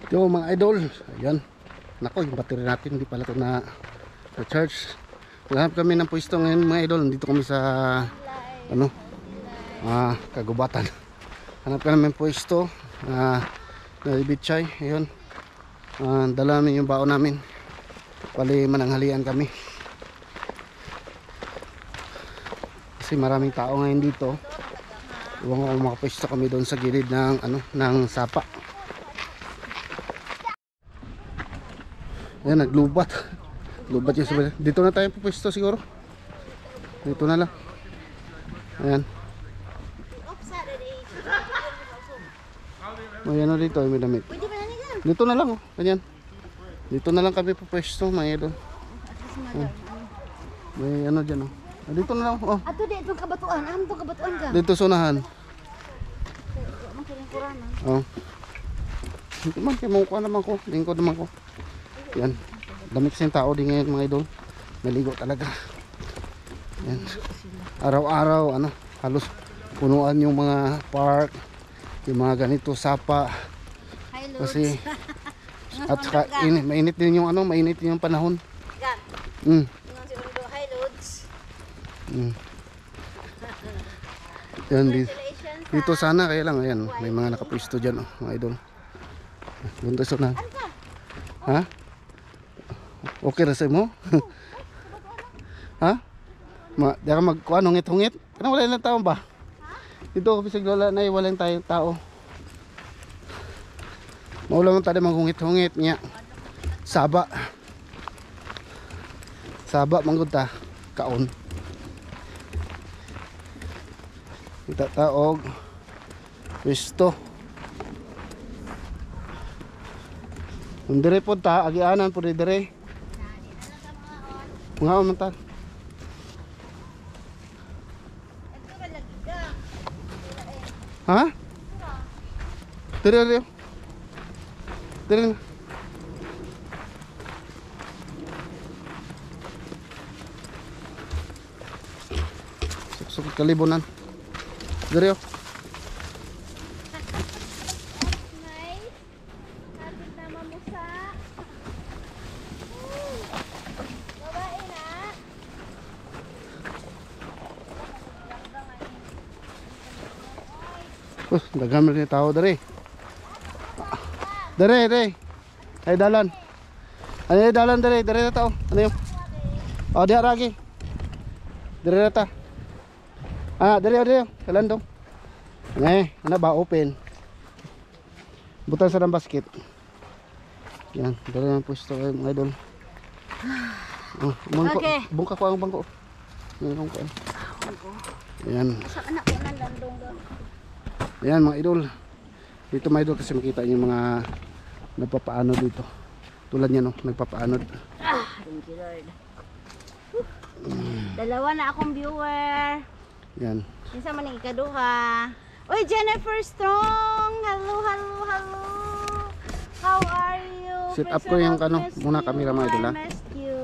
Ito mga idol, ayan. Nako, yung battery natin hindi pala ito na charge. Maghanap kami ng pwesto ngayon mga idol. Dito kami sa ano, kagubatan. Hanap kami ng pwesto na ibitchay. Ayun. Dala namin yung baon namin. Bali mananghalian kami. Kasi maraming tao ngayon dito. Iwan ko makapwesto kami doon sa gilid ng ano, ng sapa. Ayan, naglubat. Lubat yung sabi. Dito na tayo pupwesto siguro. Dito na lang. Ayan. May ano dito, may damit. Dito na lang, oh. Ganyan. Dito na lang kami pupwesto, mga idol. May ano dyan, oh. Dito na lang, oh. Ato di itong kabatuan. Ano itong kabatuan ka? Dito sunahan. Oh. Dito man, kaya makukuha naman ko. Lingkod naman ko. Yan. Dami kasing tao din ngayon mga idol. Naligo talaga. Yan. Araw-araw, ano, halos punuan yung mga park. Yung mga ganito, sapa. Kasi, at saka, mainit din yung ano, mainit din yung panahon. Yan, dito sana kaya lang, ayan, may mga nakapwesto dyan, oh, mga idol. Buntos na. Ha? Okay ra sa mo? Ha? Di ka magkuha hungit-hungit? Kana wala lang tao ba? Dito ko bisig wala na wala tayong tao. Maulang man tayo maghungit-hungit niya. Saba. Saba manggod ta kaon. Kita taog pwesto. Dire po ta, agianan po dire. Mga umantar. Ha? Dire. Dire na. Suksok kalibunan. Dire. Daghan rin tao dari. Dari. Ay dalan. Ay dalan dari na tao. Ano yun? Oh, diha ragi. Dari na ta. Dari. Dalan dong. Ano ba open? Butan sa basket. Yan, dari ang pwesto kayo mga idol. Okay. Bungka ko ang bangko. Ngayon ko. Yan. Sa anak ko nang landong daw. Ayan mga idol. Dito mga idol kasi makita yung mga nagpapaano dito. Tulad niya no, nagpapaano. Thank you Lord. Dalawa na akong viewer. Yan. Isa man ang ikaduha. Uy, Jennifer Strong. Hello. How are you? Set up ko yung ano, muna camera mga idol ha. I missed you.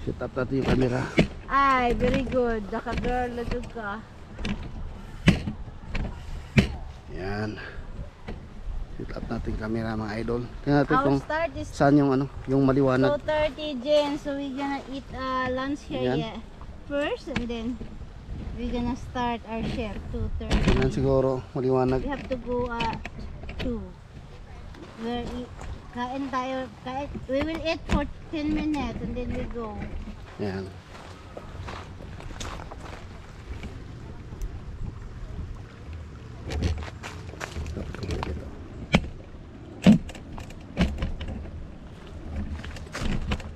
Set up natin yung camera. Ay, very good. Daka girl, lagod ka. Yan. Set up natin camera mga idol. Tingnan natin Our kung start is saan yung ano, yung maliwanag. 2:30 Jen. So we're gonna eat lunch here first and then we're gonna start our shift 2:30. Yan siguro maliwanag. We have to go 2. Kain tayo. We will eat for 10 minutes and then we go. Yan.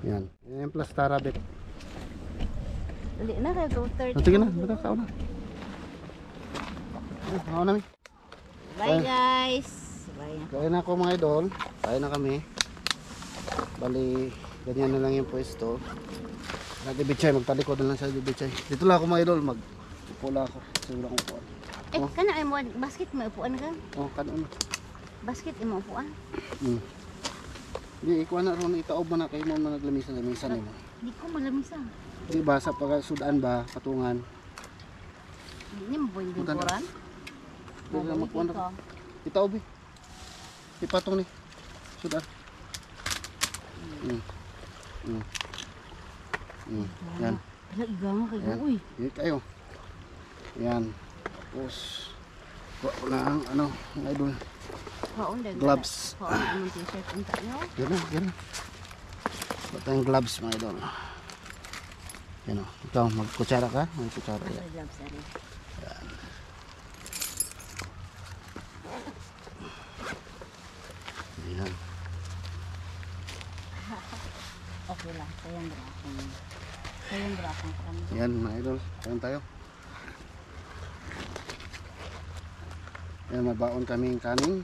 Yan. Yan yung plastara bit. Dali na kayo 2:30. Sige na, bata sa una. Ako na mi. Bye guys. Bye. Kain na ako mga idol. Kain na kami. Bali, ganyan na lang yung pwesto. Nag-ibichay, magtalikod na lang sa ibichay. Dito lang ako mga idol, mag-upo lang ako. Siguro akong upuan. Kana ay mo basket mo upuan ka? Kanon. Basket mo upuan? Di, ikuha na ron, itaob mo na kayo mo na naglamisan-lamisan mo. Di ko malamisa. Di ba, sa pagkasudan ba, patungan? Hindi mo po yung binturan? Dito lang makuha na. Itaob eh. ipatong ni. Sudah. Yan. Igang kayo. Yan. Uy. Yan kayo. Yan. Tapos, kuha ko na ang ano, mga idol. Kaon dahil. Gloves. Kaon ang t-shirt. Ang tayo. Yan na, yan na. Kuha tayong gloves mga idol. Yan o. Ikaw, magkutsara ka? Magkutsara yan. Ang gloves ari. Yan. Okay lang. Sayang drapong. Sayang drapong kami. Yan mga idol. Kain tayo. Yan, mabaon kaming kanin.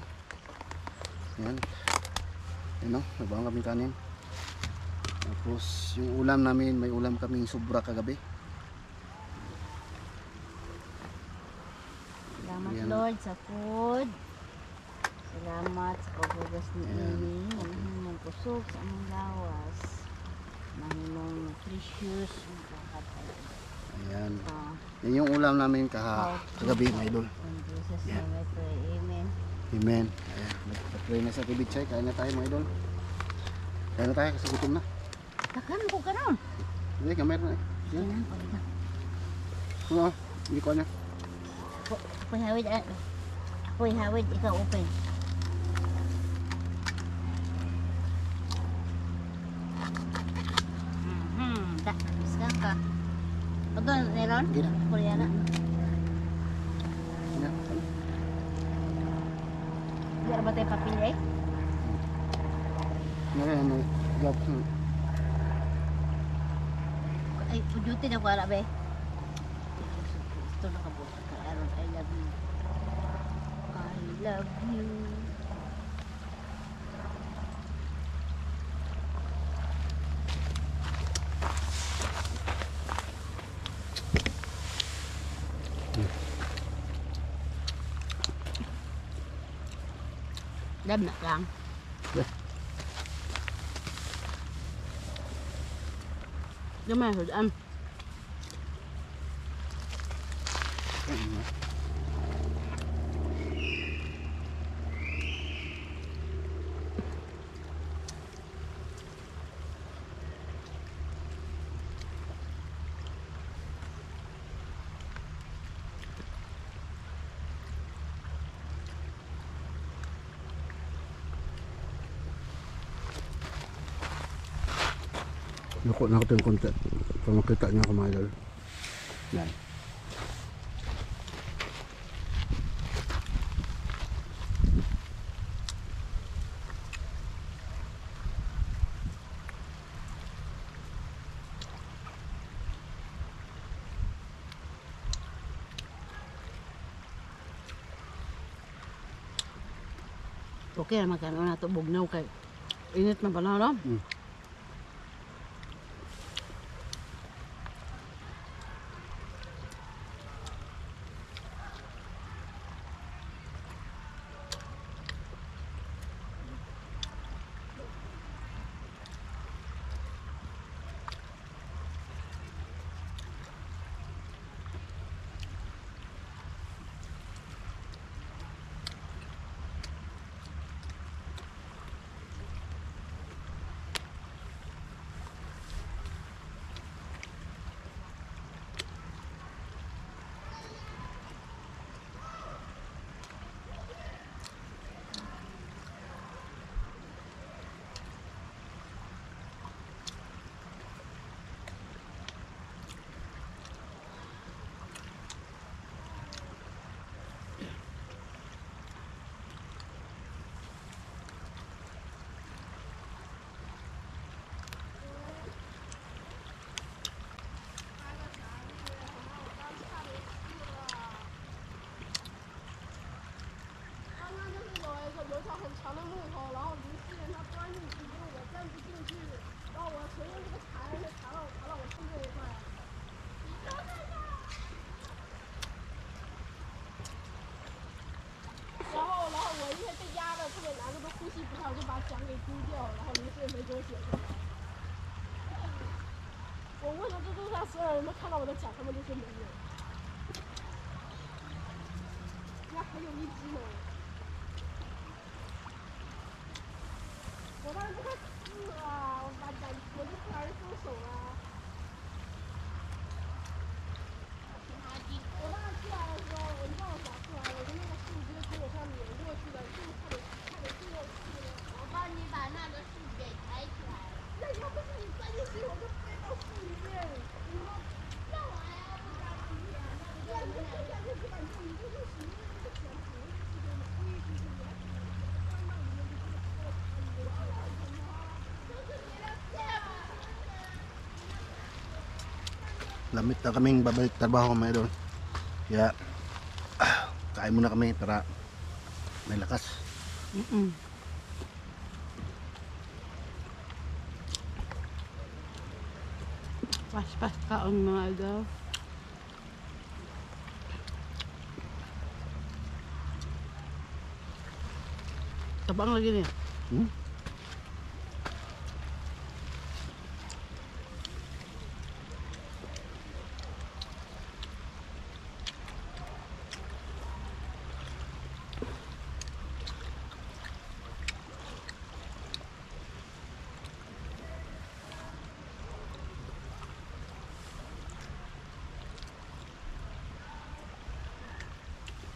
Yan. Yan o, mabaon kaming kanin. Tapos yung ulam namin, may ulam kaming sobra kagabi. Salamat Yan. Lord sa food. Salamat sa paghugas ni Amy. Mahimong kusog sa among lawas. Mahimong nutritious. Ayan. Ah, Yan yung ulam namin kagabi mga idol. in Jesus' Yan. name I pray. Amen. Amen. Ayan, nag-pray na sa Tibichay. Kain na tayo mga idol. Kain na tayo kasi gutom na. Takan ko ka nun. Hindi, kamera na. Yan. Yan, pagka. Ano? Hindi ko niya. Ako'y hawid. Ako'y hawid. Ikaw open. Tak, iskan ka. Ito, Neron? Gila. Koreana. Yan. Di ba tayo papil eh? Yan, may gloves. Ay, duty na ko ala be. Ito nakabuta ka. Aaron, I love you. I love you. Dam na lang. Yeah. Gamay ho daan. Lukot na ako ito yung konti. Para makita niyo ako mga idol. Yan. Okay na magkano na ito bugnaw kay init na panahon no?我问了这路上所有人都看到我的脚，他们都说没有。那还有一只呢。当然不看字啊，我就突然收手啊。我爸出来的时候，我就帮我找出来，我的那个树枝从我上面碾过去的，就差点过去了。我帮你把那个树给抬起来了。那要不是你钻进去，我就飞到树里面。你说那我还要不着急啊？这样就掉下去，不敢动，你就是使用那个钳子，推进去，你还钻到里面去，Lamit na kaming babalik trabaho mga idol. Kaya kain muna kami para may lakas. Pas-pas kaon mga idol. Tabang lagi niya. Hmm?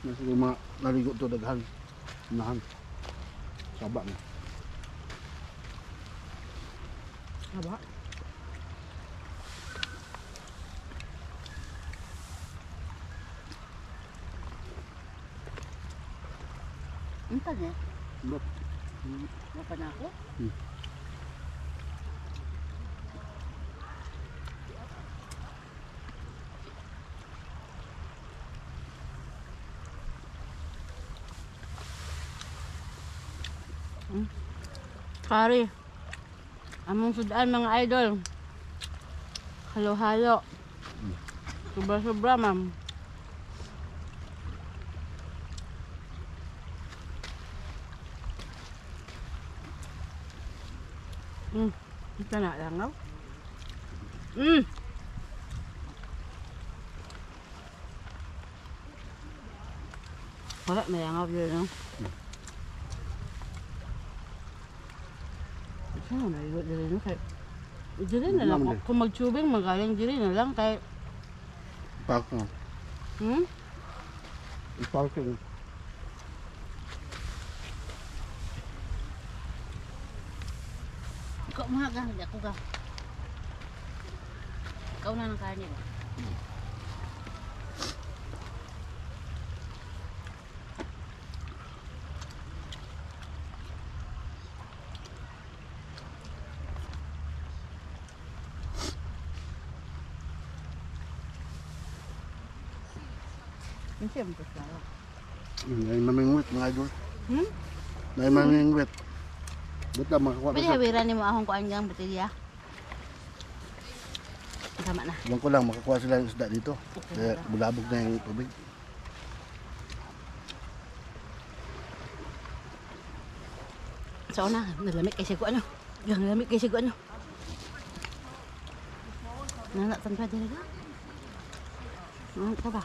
Nasa lima naligo to daghan. Unahan. Saba na. Haba. Entah niya. Bot. Apa na ako? Kari. Among sudan mga idol. Halo-halo. Sobra-sobra, ma'am. Ito na lang, no? Wala, may langaw yun, no? Saan na iwa dili no kay dili na lang kung magtubing magaling dili na lang kay Park na. Parking. Ikaw mahaga hindi ako ka. Ikaw na ng kanin. Siyempre siya. May mamingwit mga idol. May mamingwit. Buta makakuha Pwede hawiran ni mo ahong kuan gang baterya. Tama na. Ilang ko lang makakuha sila ng isda dito. Kaya bulabog na yung tubig. So na, nalamig kasi ko ano. Gang lamig kasi ko ano. Nanak tanpa diri ka. Ka ba?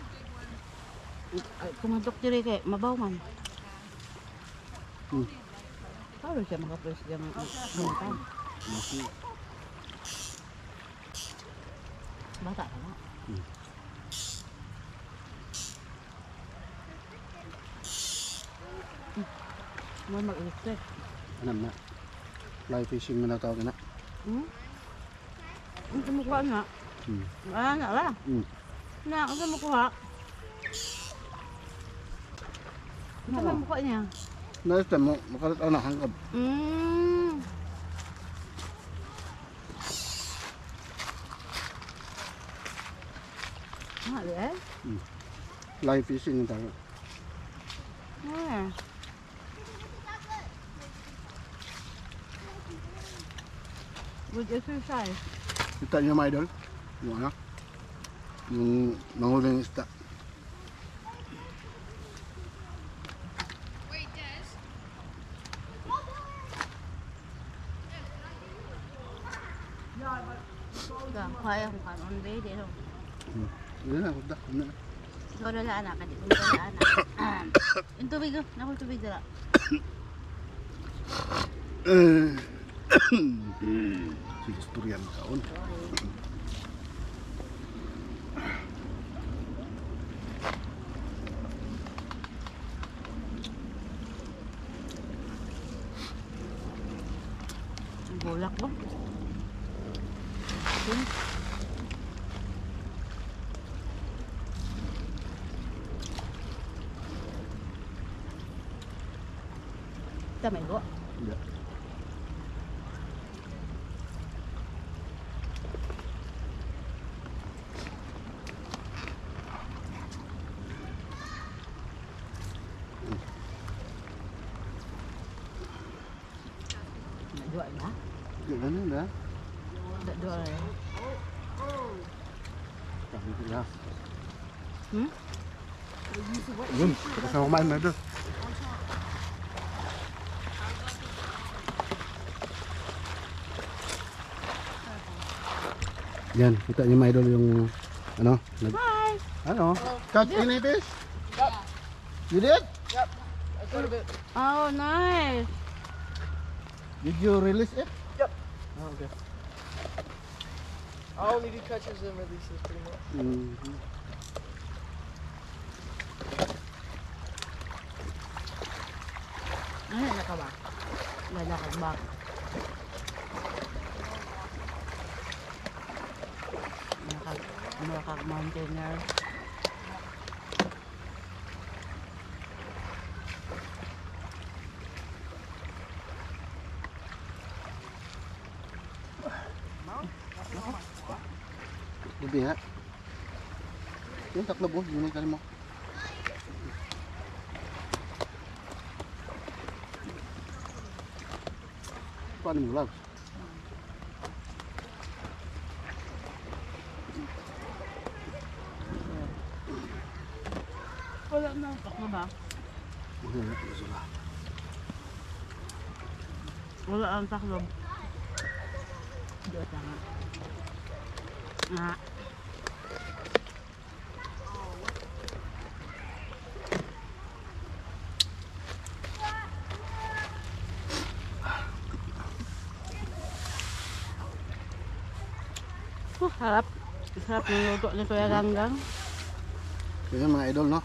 Kumantok diri kay mabaw man. Paano siya makapress yung buntan? Bata ka na. Mo mag-electric. Ano na? Fly fishing mo na tawag na. Ang kumukuha na. Na lang. Na, ang kumukuha. Ang kumukuha niya. Nice time mo, makalat na hangkab. Mahal eh? Fly fishing yung tawag. Good exercise. Kita niyo mga idol? Yung ano? Yung manguling isda. Kaya kung kanon ba di no. Yan na, kuda. Ikaw na lang anak, di ko na anak. Yung tubig oh, naku tubig dala. Sige, istoryan kaon. Bulak ba? Tama go. Iya. Dua na. Ganun na. Dua na. Kami sila. Hmm? Yun, kasama kumain na doon. Yan, kita niyo mga idol yung ano? Hi! Ano? Catch any fish? Yep. You did? Oh, nice! Did you release it? Yep. Oh, okay. I only do catches and releases pretty much. Mhm. Ano na ka ba? Lalakad ba? Nakag-mountaineer. Gabi ha? Yung taklob oh, yun yung kali mo. Paano mo vlog? Wala na. Takbo ba? Wala ang taklob. Diyos na nga. Nga. Harap. Sarap ng luto ni Kuya Ganggang. Yun mga idol no?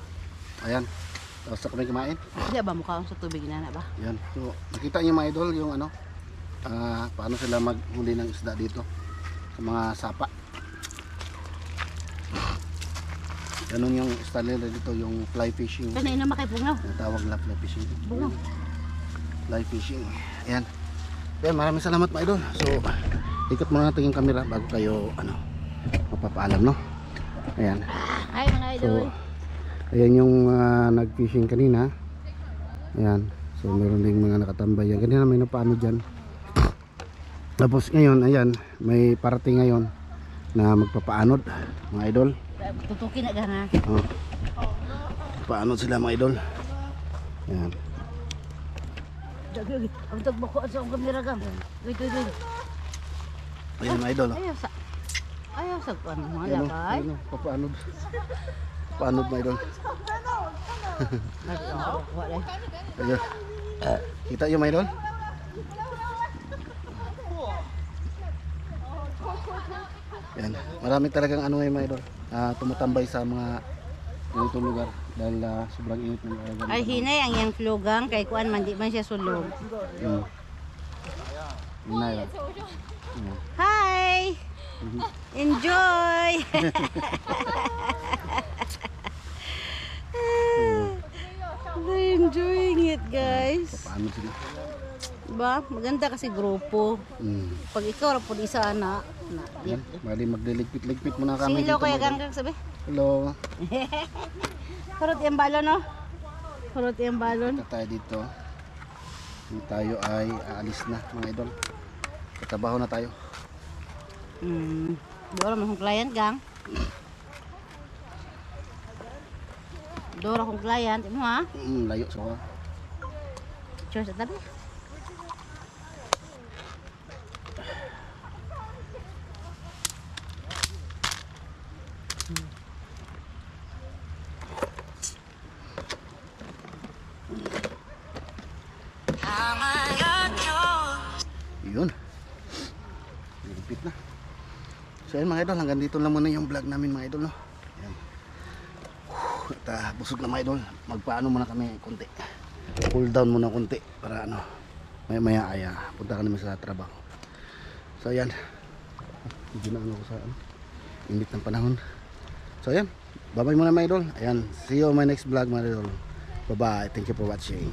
Ayan. Tapos na kami kumain. Hindi ba mukha sa tubig na ba? Yan. So, nakita niyo mga idol yung ano, paano sila maghuli ng isda dito sa mga sapa. Ganun yung style nila dito, yung fly fishing. Kanina makipungaw. Ang tawag na fly fishing. Bungaw. Fly fishing. Ayan. Ayan, maraming salamat mga idol. So, ikot muna natin yung camera bago kayo ano, mapapaalam no. Ayan. Hi mga idol. So, ayan yung nag-fishing kanina. Ayan. So, meron ding mga nakatambay. Yan. Kanina may napaano dyan. Tapos ngayon, ayan, may parating ngayon na magpapaanod, mga idol. Tutukin na gana. Oh. Paanod sila mga idol. Ayan. Ang tagbako sa akong kamera gam. Wait. Ayan mga idol. Oh. Ayaw sa ano mga Ayan, oh. lakay. Ayan, oh. Papaanod. Paanod mga idol. Wala. Ayan. Kita yung mga idol? Yan. Marami talagang ano ngayon mga idol. Tumutambay sa mga ganitong lugar dahil sobrang init ng ganito. Ay hinay ang yang flugang kay kuan man di man siya sulog. Hinay. Hi. Enjoy. They're enjoying it, guys. Paano sila? Ba, maganda kasi grupo. Pag ikaw ra pud isa na. Yan. Bali magliligpit-ligpit muna kami Hello dito. Kuya mga idol. Ganggang sabi. Hello. Kurot yung balon no. Kurot yung balon. Punta tayo dito. Tayo ay aalis na mga idol. Katrabaho na tayo. Dora mo kong client gang. Dora kong client mo ha. Layo sa mga. Cheers at tabi. Yun. Nilipit na. So ayun mga idol, hanggang dito lang muna yung vlog namin mga idol, no? Ayan. At busog na mga idol, magpaano muna kami konti. Cool down muna konti para ano, maya ay punta ka naman sa trabaho. So ayan. Hindi na ano ko sa init ng panahon. So ayan, bye bye muna mga idol. Ayan, see you on my next vlog mga idol. Bye bye, thank you for watching.